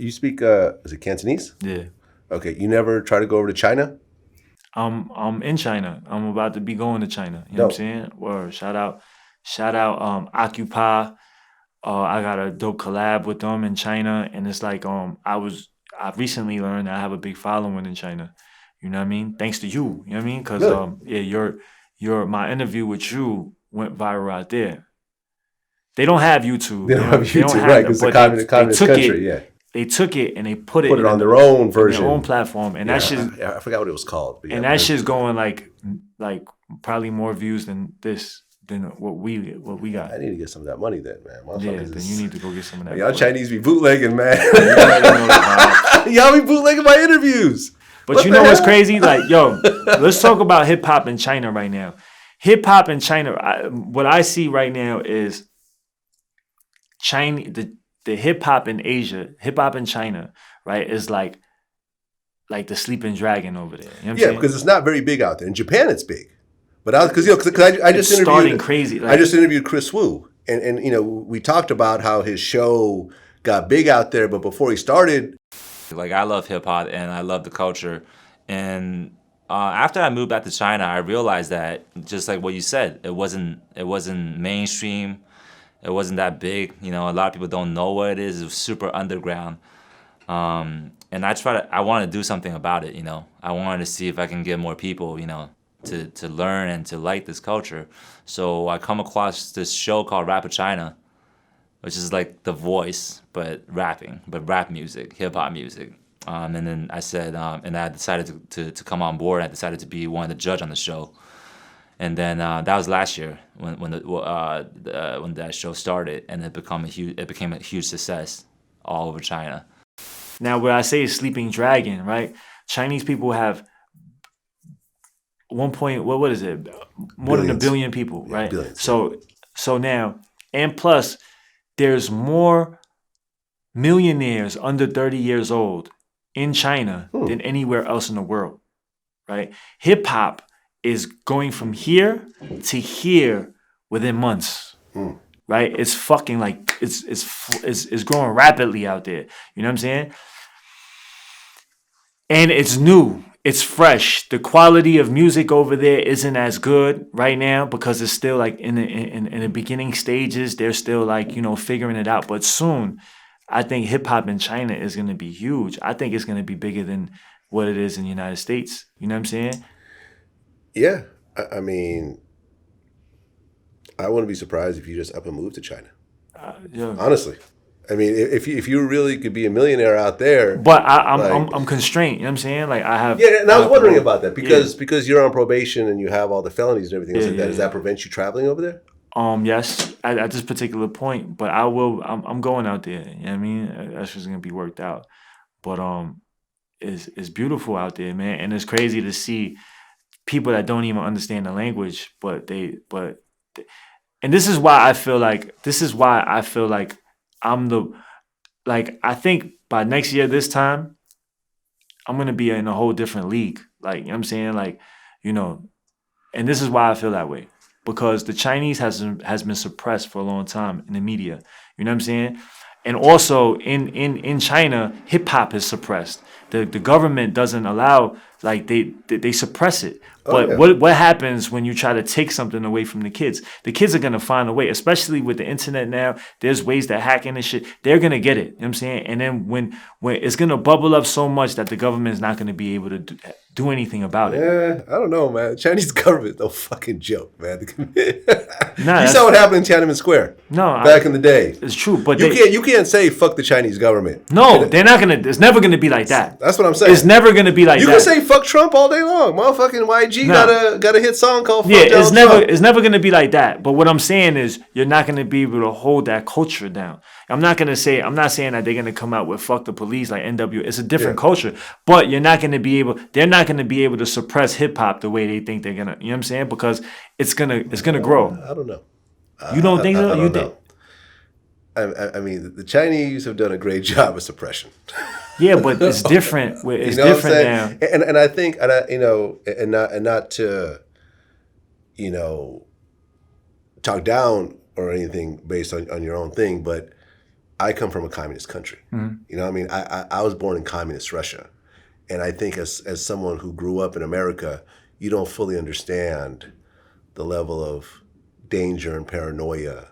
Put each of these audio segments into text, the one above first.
You speak, is it Cantonese? Yeah. Okay, you never try to go over to China? I'm in China. I'm about to be going to China. You know what I'm saying? Word. Shout out, Occupy. I got a dope collab with them in China, and it's like I recently learned that I have a big following in China. You know what I mean? Thanks to you. You know what I mean? Because Really? yeah, your my interview with you went viral out there. They don't have YouTube. They don't have They don't YouTube, have right? that, Because but it's a communist took country, it. yeah. They took it and they put Put it it on in their own their version. own platform, and that shit. I forgot what it was called. But And that shit's going like probably more views than what we got. I need to get some of that money then, man. Yeah, then you need to go get some of that. Y'all Chinese be bootlegging, man. You Y'all be bootlegging my interviews. But you know what's crazy? Like, yo, let's talk about hip hop in China right now. Hip hop in China, what I see right now is China, the hip hop in Asia, hip hop in China, right, is like the sleeping dragon over there. You know what I'm saying? Because it's not very big out there. In Japan, it's big. But I just interviewed starting crazy. I just interviewed Chris Wu, and we talked about how his show got big out there, but before he started, like I love hip hop and I love the culture, and after I moved back to China, I realized that just like what you said, it wasn't mainstream, it wasn't that big. You know, a lot of people don't know what it is. It was super underground. And I wanted to do something about it, you know. I wanted to see if I can get more people, you know, to learn and to like this culture. So I come across this show called Rap of China, which is like The Voice, but rap music, hip hop music. And then I said, and I decided to come on board. I decided to be one of the judge on the show. And then that was last year when that show started, and it became a huge success all over China. Now, what I say is sleeping dragon, right? Chinese people have what is it? More than 1 billion people, right? Billions. So now, and plus, there's more millionaires under 30 years old in China than anywhere else in the world, right? Hip hop is going from here to here within months. Right? It's fucking like it's growing rapidly out there. You know what I'm saying? And it's new. It's fresh. The quality of music over there isn't as good right now because it's still like in the beginning stages. They're still like, you know, figuring it out. But soon, I think hip hop in China is going to be huge. I think it's going to be bigger than what it is in the United States. You know what I'm saying? Yeah. I mean, I wouldn't be surprised if you just up and move to China. Yeah. Honestly, I mean, if you really could be a millionaire out there, but I'm constrained. You know what I'm saying? Like I have. Yeah, and I was wondering about that because you're on probation and you have all the felonies and everything else like that. Does that prevent you traveling over there? Yes, at this particular point, but I will. I'm going out there. You know what I mean? That's just gonna be worked out. But it's beautiful out there, man, and it's crazy to see people that don't even understand the language, and this is why I feel like I think by next year this time I'm gonna be in a whole different league. Like, you know what I'm saying? Like, you know, and this is why I feel that way. Because the Chinese has been suppressed for a long time in the media. You know what I'm saying? And also in China, hip hop is suppressed. The government doesn't allow, like they suppress it. But what happens when you try to take something away from the kids? The kids are gonna find a way, especially with the internet now. There's ways to hack in and shit. They're gonna get it. You know what I'm saying? And then when it's gonna bubble up so much that the government is not gonna be able to do anything about it. Yeah, I don't know, man. Chinese government, no fucking joke, man. You saw what happened in Tiananmen Square. Back in the day. It's true, but you can't say fuck the Chinese government. No, they're not gonna. It's never gonna be like that. That's what I'm saying. It's never gonna be like that. You can say fuck Trump all day long. Motherfucking YG got a hit song called Fuck Donald Trump. It's never gonna be like that. But what I'm saying is you're not gonna be able to hold that culture down. I'm not saying that they're gonna come out with fuck the police like NW. It's a different culture. But they're not gonna be able to suppress hip hop the way they think they're gonna, you know what I'm saying? Because it's gonna grow. I don't know. You don't think so? I don't know. I mean, the Chinese have done a great job of suppression. Yeah, but it's different. It's different now. And I think, not to, talk down or anything based on your own thing, but I come from a communist country. Mm-hmm. You know what I mean? I was born in communist Russia. And I think as someone who grew up in America, you don't fully understand the level of danger and paranoia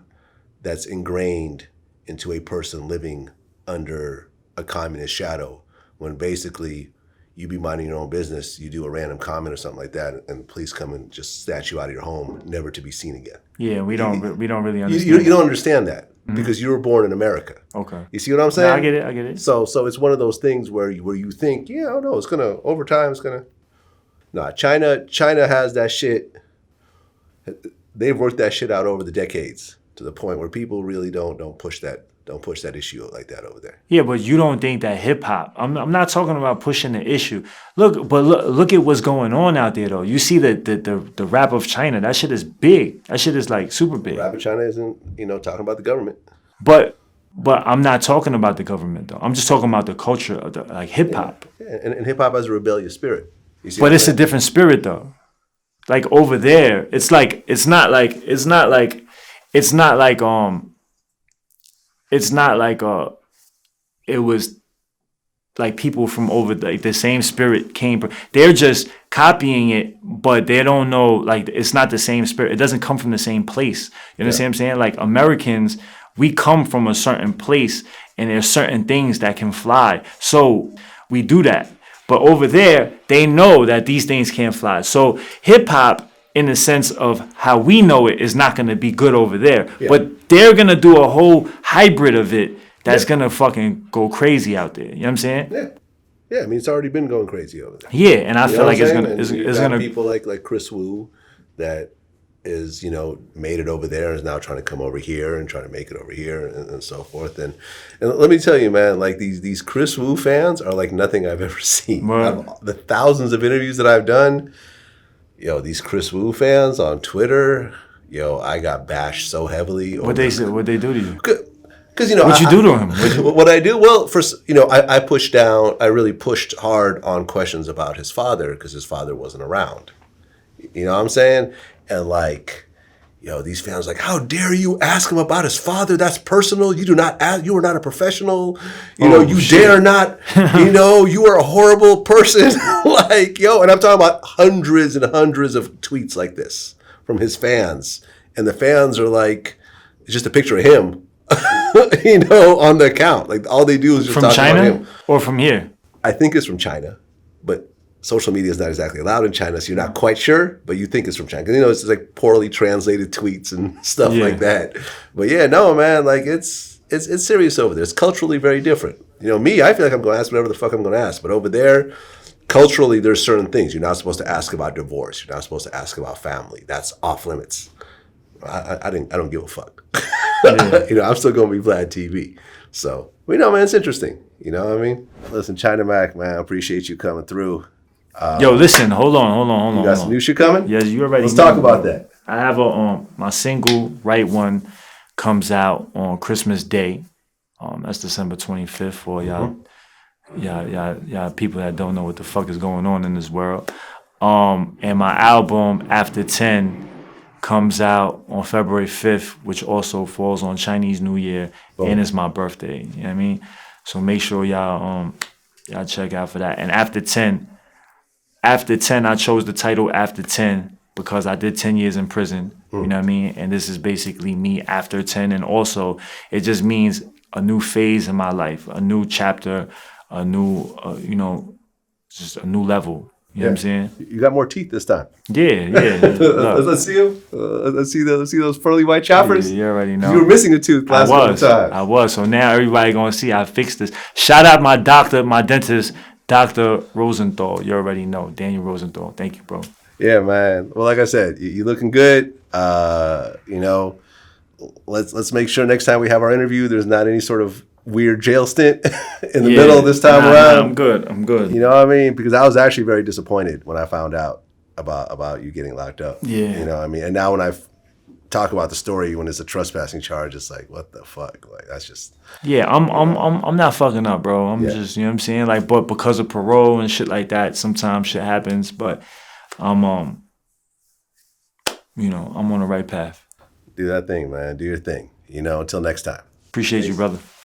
that's ingrained into a person living under a communist shadow, when basically you be minding your own business, you do a random comment or something like that, and the police come and just snatch you out of your home, never to be seen again. Yeah, we don't really understand. You don't understand that because you were born in America. Okay. You see what I'm saying? No, I get it. So it's one of those things where you think, yeah, oh no, it's gonna over time, it's gonna. No, China has that shit. They've worked that shit out over the decades to the point where people really don't push that issue like that over there. Yeah, but you don't think that hip hop? I'm not talking about pushing the issue. Look at what's going on out there though. You see the rap of China. That shit is big. That shit is like super big. Rap of China isn't talking about the government. But I'm not talking about the government though. I'm just talking about the culture of the like hip hop. Yeah. And hip hop has a rebellious spirit. But it's a different spirit though. Like over there, it's not like it was like people from over like the same spirit came. They're just copying it, but they don't know, like, it's not the same spirit. It doesn't come from the same place. You understand what I'm saying? Like Americans, we come from a certain place and there's certain things that can fly. So we do that. But over there, they know that these things can't fly. So hip hop, in the sense of how we know it, is not going to be good over there. Yeah. But they're going to do a whole hybrid of it that's going to fucking go crazy out there. You know what I'm saying? Yeah. Yeah, I mean, it's already been going crazy over there. Yeah, and I feel like it's going to... people like Chris Wu that is, made it over there and is now trying to come over here and trying to make it over here and so forth. And let me tell you, man, like these Chris Wu fans are like nothing I've ever seen. The thousands of interviews that I've done, these Chris Wu fans on Twitter, I got bashed so heavily. What they do to you? Because what you do to him? What I do? Well, first, I pushed down. I really pushed hard on questions about his father because his father wasn't around. You know what I'm saying? And these fans like, how dare you ask him about his father? That's personal. You do not ask. You are not a professional. Dare not. You are a horrible person. And I'm talking about hundreds and hundreds of tweets like this from his fans, and the fans are like, it's just a picture of him, on the account. Like all they do is just from talk China about him. Or from here. I think it's from China, but social media is not exactly allowed in China, so you're not quite sure, but you think it's from China. Because, it's like poorly translated tweets and stuff like that. But yeah, no, man, like it's serious over there. It's culturally very different. Me, I feel like I'm going to ask whatever the fuck I'm going to ask. But over there, culturally, there's certain things. You're not supposed to ask about divorce. You're not supposed to ask about family. That's off limits. I don't give a fuck. Yeah. I'm still going to be VladTV. So, man, it's interesting. You know what I mean? Listen, China Mac, man, I appreciate you coming through. Yo, listen, hold on. You got some new shit coming? Yeah, you already. Let's talk about that. I have my single, Right One, comes out on Christmas Day. That's December 25th for y'all. Yeah, people that don't know what the fuck is going on in this world. And my album, After 10, comes out on February 5th, which also falls on Chinese New Year, and it's my birthday. You know what I mean? So make sure y'all check out for that. And After 10, I chose the title After 10 because I did 10 years in prison. You know what I mean? And this is basically me after 10. And also, it just means a new phase in my life, a new chapter, a new, just a new level. You know what I'm saying? You got more teeth this time. Yeah. Let's see them. Let's see those pearly white choppers. Yeah, you already know. You were missing a tooth last time. I was. So now everybody gonna see I fixed this. Shout out my doctor, my dentist, Dr. Rosenthal. You already know. Daniel Rosenthal. Thank you, bro. Yeah, man. Well, like I said, you looking good. Let's make sure next time we have our interview, there's not any sort of weird jail stint in the middle this time around. I'm good. You know what I mean? Because I was actually very disappointed when I found out about you getting locked up. Yeah. You know what I mean? And now when I talk about the story, when it's a trespassing charge, it's like, what the fuck? Like, that's just... Yeah, I'm not fucking up, bro. I'm just, you know what I'm saying? Like, but because of parole and shit like that, sometimes shit happens, but I'm on the right path. Do that thing, man. Do your thing. Until next time. Appreciate you, brother.